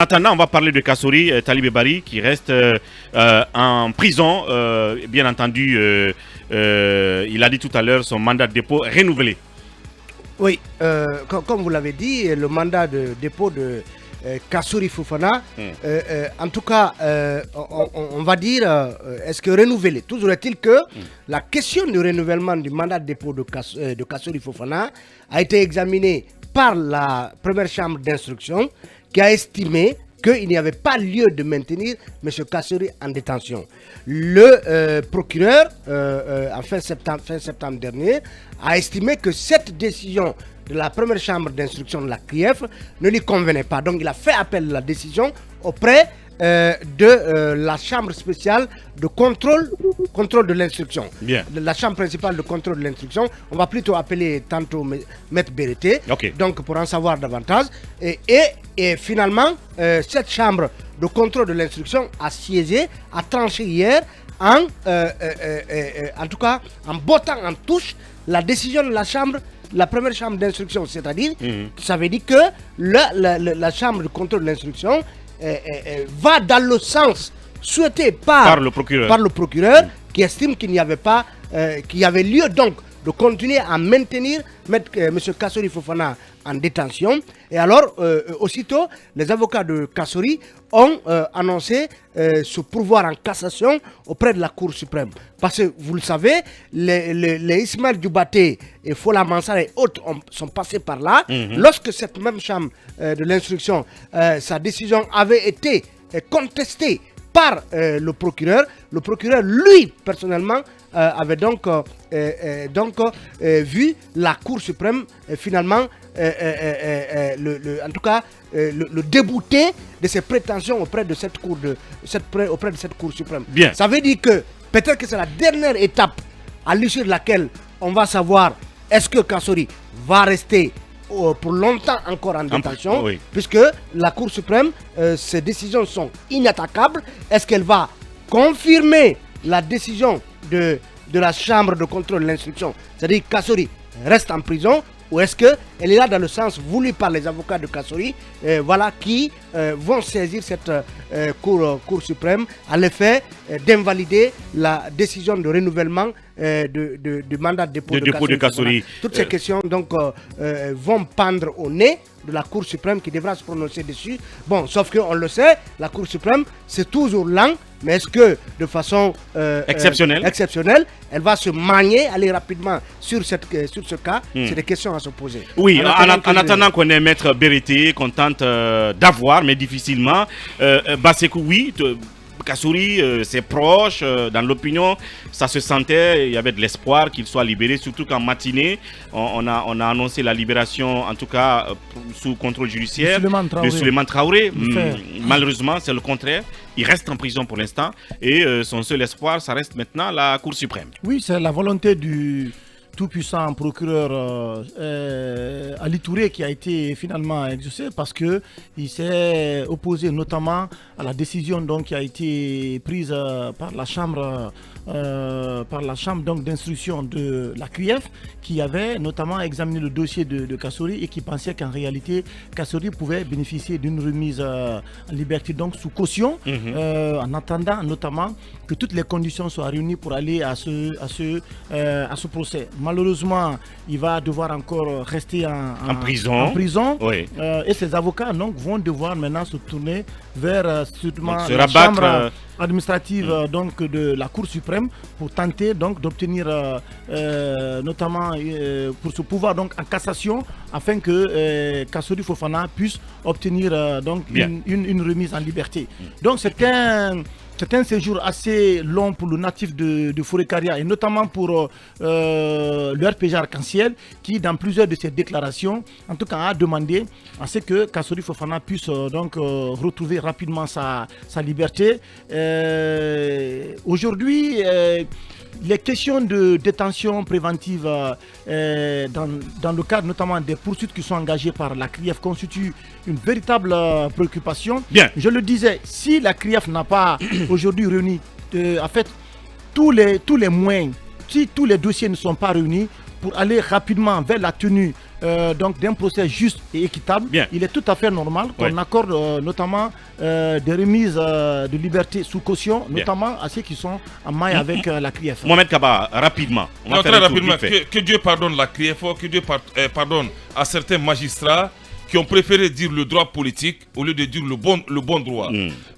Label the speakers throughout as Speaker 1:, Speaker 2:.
Speaker 1: En attendant, on va parler de Kassory Talibé Bari qui reste en prison. Bien entendu, il a dit tout à l'heure son mandat de dépôt renouvelé.
Speaker 2: Oui, comme vous l'avez dit, le mandat de dépôt de Kassory Fofana, en tout cas, on va dire, est-ce que renouvelé? Toujours est-il que la question du renouvellement du mandat de dépôt de Kassory Fofana a été examinée par la première chambre d'instruction qui a estimé qu'il n'y avait pas lieu de maintenir M. Kassory en détention. Le procureur, en fin septembre dernier, a estimé que cette décision de la première chambre d'instruction de la CRIEF ne lui convenait pas. Donc il a fait appel à la décision auprès de la chambre spéciale de contrôle de l'instruction. De la chambre principale de contrôle de l'instruction. On va plutôt appeler tantôt Maître Bérété.
Speaker 1: Okay.
Speaker 2: Donc pour en savoir davantage. Et finalement, cette chambre de contrôle de l'instruction a siégé, a tranché hier en tout cas en bottant en touche la décision de la première chambre d'instruction. C'est-à-dire, ça veut dire que la chambre de contrôle de l'instruction va dans le sens souhaité par le procureur qui estime qu'il n'y avait pas, qu'il y avait lieu donc de continuer à maintenir M. Kassory Fofana en détention. Et alors, aussitôt, les avocats de Kassory ont annoncé se pourvoir en cassation auprès de la Cour suprême. Parce que, vous le savez, les Ismaël Djoubaté et Fola Mansara et autres sont passés par là. Lorsque cette même chambre de l'instruction, sa décision avait été contestée par le procureur, lui, personnellement, avait donc vu la Cour suprême finalement en tout cas le débouter de ses prétentions auprès de cette Cour suprême.
Speaker 1: Bien.
Speaker 2: Ça veut dire que peut-être que c'est la dernière étape à l'issue de laquelle on va savoir est-ce que Kassory va rester pour longtemps encore en détention, puisque la Cour suprême, ses décisions sont inattaquables. Est-ce qu'elle va confirmer la décision de la chambre de contrôle de l'instruction, c'est-à-dire que Kassory reste en prison, ou est-ce qu'elle est là dans le sens voulu par les avocats de Kassory, qui vont saisir cette cour suprême à l'effet d'invalider la décision de renouvellement du mandat de dépôt de Kassory. Toutes ces questions donc vont pendre au nez de la Cour suprême qui devra se prononcer dessus. Bon, sauf qu'on le sait, la Cour suprême, c'est toujours lent, mais est-ce que de façon exceptionnelle, elle va se manier, aller rapidement sur ce cas? C'est des questions à se poser.
Speaker 1: Oui, en attendant qu'on ait Maître Bérété, qu'on tente d'avoir, mais difficilement, Basekou, oui, Kassory, ses proches, dans l'opinion, ça se sentait, il y avait de l'espoir qu'il soit libéré, surtout qu'en matinée, on a annoncé la libération, en tout cas sous contrôle judiciaire, de Souleymane Traoré. Malheureusement, c'est le contraire. Il reste en prison pour l'instant et son seul espoir, ça reste maintenant la Cour suprême.
Speaker 3: Oui, c'est la volonté du tout-puissant procureur Ali Touré qui a été finalement exaucé parce qu'il s'est opposé notamment à la décision donc, qui a été prise par la chambre d'instruction de la CRIEF qui avait notamment examiné le dossier de Kassory et qui pensait qu'en réalité Kassory pouvait bénéficier d'une remise en liberté donc sous caution en attendant notamment que toutes les conditions soient réunies pour aller à ce procès. Malheureusement, il va devoir encore rester en prison.
Speaker 1: Oui.
Speaker 3: Et ses avocats donc, vont devoir maintenant se tourner vers
Speaker 1: la chambre
Speaker 3: administrative donc, de la Cour suprême pour tenter donc, d'obtenir notamment pour se pouvoir donc, en cassation afin que Kassory Fofana puisse obtenir donc, une remise en liberté. Donc c'est un séjour assez long pour le natif de Forécaria et notamment pour le RPG Arc-en-Ciel qui, dans plusieurs de ses déclarations, en tout cas a demandé à ce que Kassory Fofana puisse donc retrouver rapidement sa liberté. Aujourd'hui, les questions de détention préventive dans le cadre notamment des poursuites qui sont engagées par la CRIEF constituent une véritable préoccupation.
Speaker 1: Bien.
Speaker 3: Je le disais, si la CRIEF n'a pas aujourd'hui réuni en fait tous les moyens, si tous les dossiers ne sont pas réunis pour aller rapidement vers la tenue donc d'un procès juste et équitable,
Speaker 1: Bien.
Speaker 3: il est tout à fait normal qu'on accorde notamment des remises de liberté sous caution, notamment à ceux qui sont en maille avec la CRIEF.
Speaker 1: Mohamed Kaba, rapidement. On va
Speaker 4: Non,
Speaker 1: faire
Speaker 4: très
Speaker 1: un tour
Speaker 4: rapidement,
Speaker 1: vite fait.
Speaker 4: que Dieu pardonne la CRIEF, que Dieu pardonne à certains magistrats qui ont préféré dire le droit politique au lieu de dire le bon droit.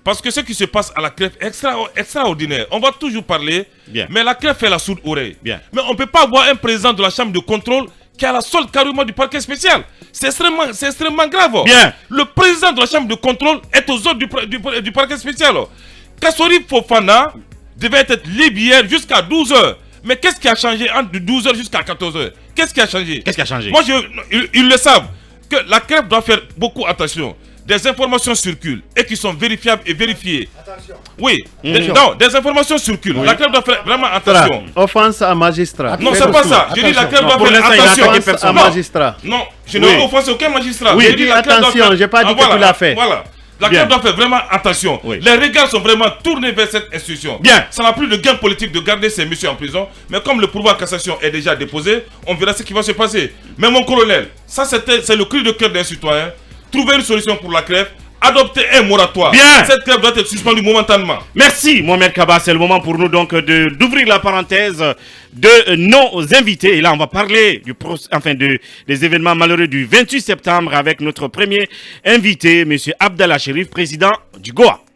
Speaker 4: Parce que ce qui se passe à la CREF est extraordinaire. On va toujours parler, mais la CREF fait la sourde oreille. Mais on ne peut pas avoir un président de la chambre de contrôle qui a la solde carrément du parquet spécial. C'est extrêmement grave. Le président de la chambre de contrôle est aux ordres du parquet spécial. Kassori Fofana devait être libre hier jusqu'à 12h. Mais qu'est-ce qui a changé entre 12h jusqu'à 14h? Qu'est-ce qui a changé? Moi, ils le savent. Que la CREF doit faire beaucoup attention. Des informations circulent et qui sont vérifiables et vérifiées. Attention. Oui, des informations circulent. La CREF doit faire vraiment attention.
Speaker 5: Offense à magistrat.
Speaker 4: Non, c'est pas ça. Je dis la CREF doit faire attention.
Speaker 5: Offense à magistrat.
Speaker 4: Non, je n'ai offensé aucun magistrat.
Speaker 5: Oui, je dis attention, je n'ai pas dit que tu l'as fait.
Speaker 4: Voilà. La CREF doit faire vraiment attention. Les regards sont vraiment tournés vers cette institution. Ça n'a plus de gain politique de garder ces messieurs en prison. Mais comme le pourvoi en cassation est déjà déposé, on verra ce qui va se passer. Mais mon colonel, ça c'est le cri de cœur d'un citoyen. Trouver une solution pour la CREF. Adopter un moratoire. Cette CREF doit être suspendue momentanément.
Speaker 1: Merci Mohamed Kaba, c'est le moment pour nous donc d'ouvrir la parenthèse de nos invités. Et là on va parler des événements malheureux du 28 septembre avec notre premier invité, M. Abdallah Chérif, président du Goa.